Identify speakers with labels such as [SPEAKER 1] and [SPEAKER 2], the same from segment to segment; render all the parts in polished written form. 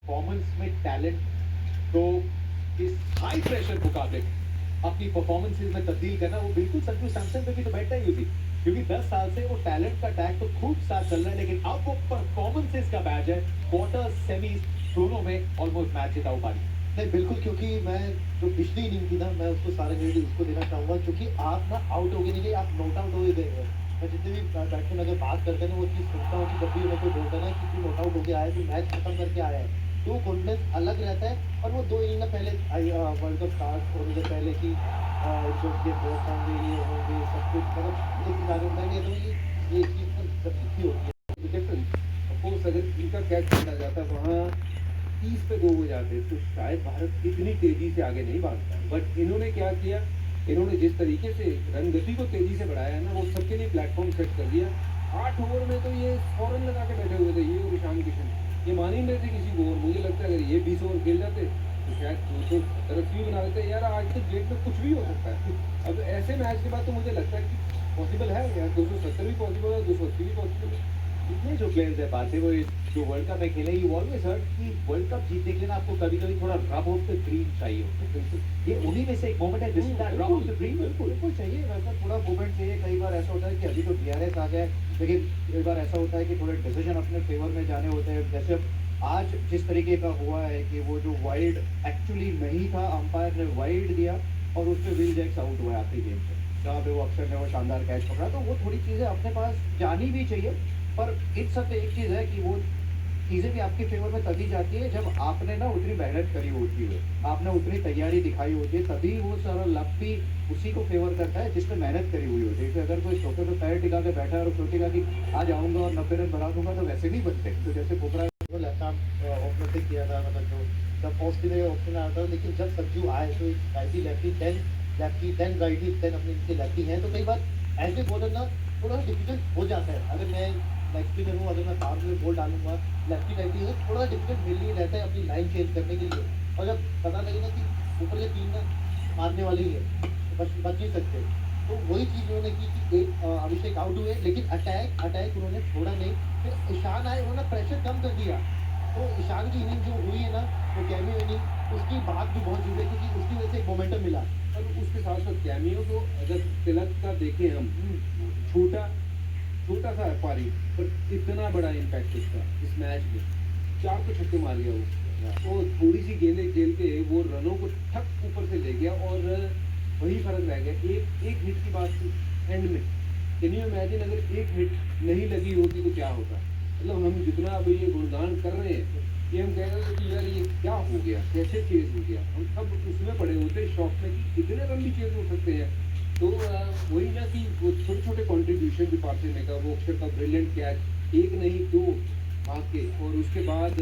[SPEAKER 1] Performance में talent तो इस हाई प्रेशर मुकाबले अपनी परफॉर्मेंसेज में तब्दील करना वो बिल्कुल संजू सैमसन पे भी तो बैठा ही होती, क्योंकि 10 साल से वो टैलेंट का टैग तो खूब साथ चल रहा है, लेकिन अब वो परफॉर्मेंसेज का बैच है। क्वार्टर सेमीज दोनों में ऑलमोस्ट मैच जिता पा रही।
[SPEAKER 2] नहीं बिल्कुल, क्योंकि मैं जो पिछली इनिंग थी ना, मैं उसको सारे क्रेडिट उसको देना चाहूंगा, क्योंकि आप ना आउट हो गए नहीं गए, आप नॉट आउट हो गए हैं। मैं जितने भी बैट्समैन अगर बात करते हैं ना, वो चीज़ सुनता हूँ कि जब भी उन्हें कोई बोलता है ना कि तू नॉट आउट होके आया, तू मैच खत्म करके आया है, तो कॉन्फिडेंस अलग रहता है। और वो 2 इनिंग ना पहले वर्ल्ड कप स्टार्ट होने से पहले की जो ये ड्रॉप होंगे, ये होंगे, सब कुछ मतलब एक इंसान होता है कि ये चीज़ ना जब लिखी होती है।
[SPEAKER 3] डिफरेंस सपोज अगर इनका कैच चला जाता वहाँ 30 पे 2 हो जाते तो शायद भारत इतनी तेजी से आगे नहीं भागता। बट इन्होंने क्या किया, इन्होंने जिस तरीके से रन गति को तेजी से बढ़ाया है ना, वो सबके लिए प्लेटफॉर्म सेट कर दिया। 8 ओवर में तो ये 100 रन लगा के बैठे हुए थे, ये और ईशान किशन, ये मान ही नहीं रहे थे किसी को। और मुझे लगता है अगर ये 20 ओवर खेल जाते तो शायद 270 भी बना देते। यार आज तक डेट में कुछ भी हो सकता है। अब ऐसे मैच के बाद तो मुझे लगता है कि पॉसिबल है यार, 270 भी पॉसिबल है, 280 भी पॉसिबल है।
[SPEAKER 1] इतने जो प्लेयर्स है बात है वो जो वर्ल्ड कप में खेले, यू ऑलवेज हर्ड कि वर्ल्ड कप जीतने के लिए ना आपको कभी कभी थोड़ा रब ऑफ द ड्रीम चाहिए होता है। ये उन्हीं में से एक मोमेंट है जिसका रब ऑफ द ड्रीम
[SPEAKER 2] बिल्कुल बिल्कुल चाहिए, वैसा थोड़ा मूवमेंट चाहिए। कई बार ऐसा होता है कि अभी तो डीआरएस आ गया है, लेकिन कई बार ऐसा होता है कि थोड़े डिसीजन अपने फेवर में जाने होते हैं। जैसे आज जिस तरीके का हुआ है कि वो जो वाइड एक्चुअली नहीं था, अंपायर ने वाइड दिया और उसमें विल जैक्स आउट हुआ आखिरी गेम से, जहाँ पे वो अक्षर ने वो शानदार कैच पकड़ा। तो वो थोड़ी चीज़ें अपने पास जानी भी चाहिए। पर इन सब पे एक चीज़ है कि वो चीज़ें भी आपके फेवर में तभी जाती है जब आपने ना उतनी मेहनत करी होती है, आपने उतनी तैयारी दिखाई होती है, तभी वो सारा लक भी उसी को फेवर करता है जिसने मेहनत करी हुई होती है। कि अगर कोई सोफे पे पैर टिका के बैठा है और सोचेगा कि आज आऊँगा और 90 रन बना दूंगा, तो वैसे नहीं बनते। तो जैसे बुमराह को लेफ्ट आर्म ओपनर से किया था, मतलब जो जब फर्स्ट के लिए ऑप्शन आया था, लेकिन जब संजू आए तो righty lefty then righty then अपने इनके लेफ्टी हैं, तो कई बार ऐसे बॉलर ना थोड़ा डिफिकल्ट हो जाता है। अगर मैं लेग स्पिनर हूँ, अगर मैं सामने में बॉल डालूंगा लेफ्टी राइटी है, थोड़ा डिफिकल्ट मेरे लिए रहता है अपनी लाइन चेंज करने के लिए। और जब पता लगेगा कि ऊपर के टीम ना मारने वाली ही है, तो बच नहीं सकते। तो वही चीज़ उन्होंने की कि एक अभिषेक आउट हुए, लेकिन अटैक उन्होंने छोड़ा नहीं। फिर ईशान आए, उन्होंने प्रेशर कम कर दिया। तो ईशान की इनिंग जो हुई है ना, वो कैमियो इनिंग, उसकी बात भी बहुत चीज़ है, क्योंकि उसकी वजह से एक मोमेंटम मिला।
[SPEAKER 3] और उसके साथ साथ कैमियो तो अगर तिलक का देखें हम, छोटा छोटा सा पारी पर इतना बड़ा इम्पैक्ट उसका इस मैच में। 4 तो छक्के मार गया वो, तो थोड़ी सी गेंदें खेल के वो रनों को ठक ऊपर से ले गया और वही फर्क रह गया। एक हिट की बात थी एंड में। कैन यू इमेजिन अगर एक हिट नहीं लगी होती तो क्या होता। मतलब हम जितना अभी ये गुणगान कर रहे हैं, ये हम कह रहे हैं कि यार ये क्या हो गया, कैसे चेज हो गया, हम सब उसमें पड़े होते शौक में कि इतने रन भी चेज हो सकते हैं। तो वही ना कि वो छोटे छोटे कॉन्ट्रीब्यूशन भी पार्टी ने का, वो अक्षर का ब्रिलियंट कैच, एक नहीं दो भाग के, और उसके बाद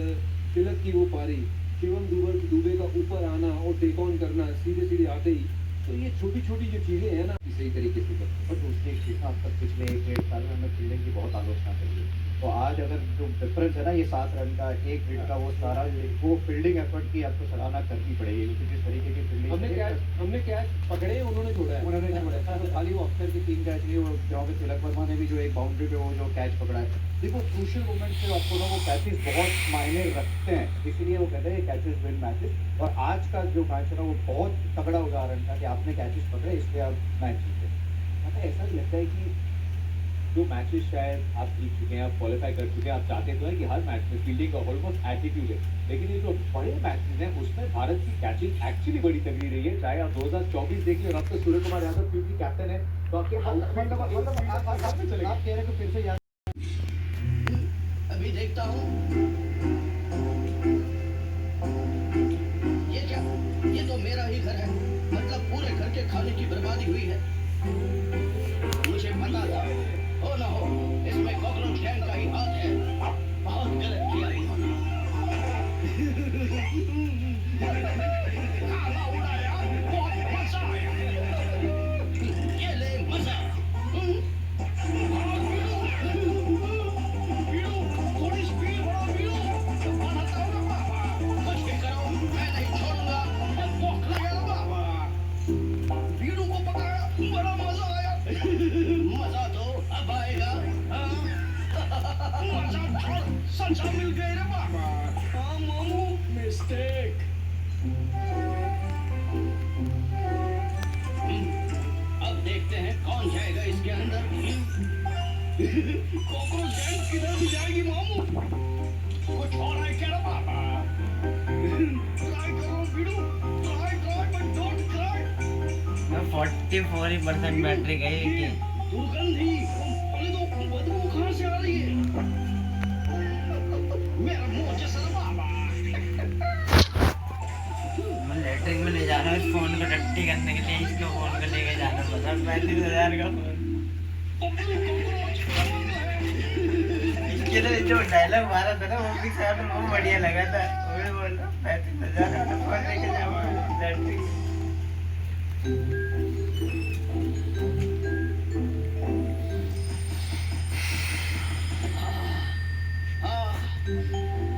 [SPEAKER 3] तिलक की वो पारी, शिवम दुबे का ऊपर आना और टेक ऑन करना सीधे सीधे आते ही। तो ये छोटी छोटी जो चीज़ें हैं ना, सही तरीके से करते हैं।
[SPEAKER 1] और दूसरी एक चीज़ ना, अब तक पिछले 1 डेढ़ साल में हमने फील्डिंग की बहुत आलोचना करी है, तो आज अगर जो डिफरेंस है ना ये 7 रन का, 1 हिट का, वो सारा वो फील्डिंग एफर्ट की आपको सराहना करनी पड़ेगी, क्योंकि जिस तरीके की फील्डिंग
[SPEAKER 3] हमने कैच पकड़े, उन्होंने छोड़ा है।
[SPEAKER 1] उन्होंने छोड़ा था। तो खाली वो अक्षर की 3 कैच नहीं, वो जहाँ पे तिलक वर्मा ने भी जो एक बाउंड्री पे वो जो कैच पकड़ा है। देखो क्रूशियल मोमेंट पे आपको ना वो कैचेस बहुत मायने रखते हैं, इसीलिए वो कहते हैं कैचेस विन मैचेस। और आज का जो मैच है ना, वो बहुत तगड़ा उदाहरण था कि आपने कैचेस पकड़े, इसलिए आप मैच जीते। मतलब ऐसा भी लगता है कि जो मैचेस शायद आप जीत चुके हैं, आप क्वालिफाई कर चुके हैं, आप चाहते तो हैं कि हर मैच में फील्डिंग का ऑलमोस्ट एटीट्यूड है, लेकिन ये जो बड़े मैचेस हैं उसमें भारत की कैचिंग एक्चुअली बड़ी तगड़ी रही है। चाहे आप 2024 देखिए और अब तो सूर्य कुमार यादव क्योंकि कैप्टन है, तो आपके आप कह रहे हैं कि फिर से
[SPEAKER 4] अभी देखता हूँ ये क्या, ये तो मेरा ही घर है, मतलब पूरे घर के खाने की बर्बादी हुई है। मुझे पता था, हो ना हो इसमें कॉकरोच गैंग का ही हाथ है। बहुत गलत किया इन्होंने। खाना उड़ाया, बहुत मजा आया। ये ले मजा। थोड़ी स्पीड बढ़ाओ वीरू, बनाता हूँ ना बाबा। कुछ भी करो, मैं नहीं छोड़ूंगा। भूख लगे ना बाबा। वीरू को पकाया, बड़ा मजा आया। मजा तो अब आएगा। हाँ? मजा छोड़, सजा मिल गई रे बाबा। हाँ मामू। कॉकरोच गैंग किधर भी जाएगी मामू? कुछ और है क्या रे बाबा? ट्राई करो वीडू, try but don't cry.
[SPEAKER 5] 44% battery गई है कि
[SPEAKER 4] दुर्गंधी, पहले तो बदबू कहाँ से आ रही है? मेरा मुंह जैसा रे बाबा।
[SPEAKER 5] मैं लेटरिन में ले जा रहा हूँ इस फोन को टट्टी करने के लिए। इसको फोन को लेके जाना पड़ा 35,000 का फोन। इसके लिए जो डायलॉग मारा था ना वो भी शायद वो बढ़िया लगा था। वो भी बोल रहा 35,000 का फोन लेके जाऊंगा लेटरिन।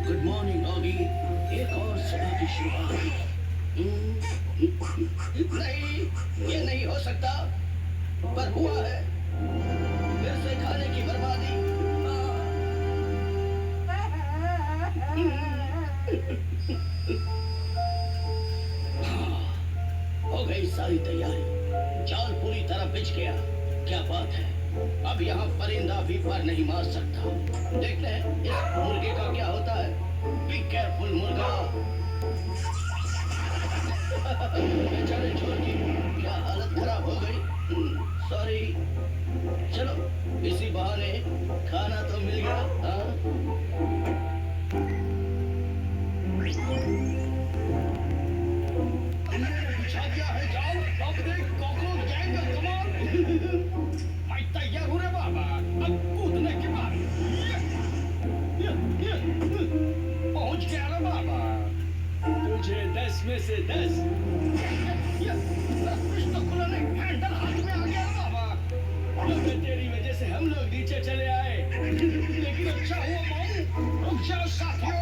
[SPEAKER 4] Good morning doggy. एक और सुबह की शुरुआत। नहीं, ये नहीं हो सकता, पर हुआ है। फिर से खाने की बर्बादी। हो गई सारी तैयारी, जाल पूरी तरह बिछ गया। क्या बात है, अब यहाँ परिंदा भी पर नहीं मार सकता। देखते हैं इस मुर्गे का क्या होता है। बी केयरफुल मुर्गा। बेचारे छोर की क्या हालत खराब हो गई। सॉरी। चलो इसी बहाने खाना तो मिल गया। हाँ? बिछा दिया है जाल। अब देख कॉकरोच गैंग का कमाल। मैं तैयार हूँ रे बाबा, अब कूदने की बारी। पहुंच गया रे बाबा। तुझे 10 में से 10। कुछ तो खुला नहीं, हैंडल हाथ में आ गया रे बाबा। अबे तेरी वजह से हम लोग नीचे चले आए। लेकिन अच्छा हुआ मामू, रुक जाओ साथियों।